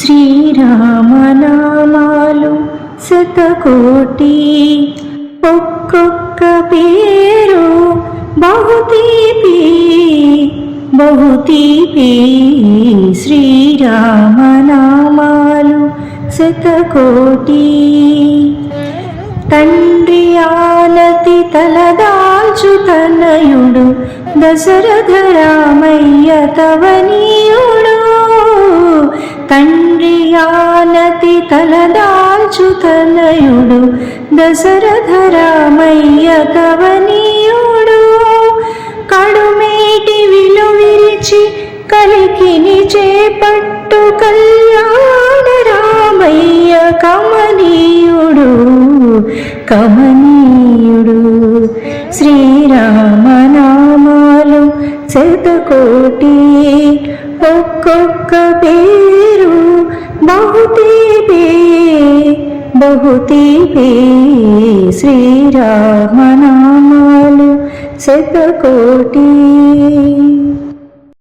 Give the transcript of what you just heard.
శ్రీరామనామాలు శతకోటి, ఒక్కొక్క పేరు బహుతీపి బహుతీపి. శ్రీరామనామాలు శతకోటి. తండ్రి ఆనతి తలదాల్చు తనయుడు దశరథ రామయ్య తవనీయుడు. తండ్రి ఆనతి తలదాల్చు తనయుడు దశరథ రామయ్య తవనీయుడు. కడుమేటి విలు విరిచి కలికిని చేపట్టు కళ్యాణ రామయ్య కమనీయుడు కమనీయుడు. శ్రీరామనామాలు శతకోటి, ఒక్కొక్క పేరు బహుతీపి బహుతీపి. శ్రీరామనామాలు శతకోటి.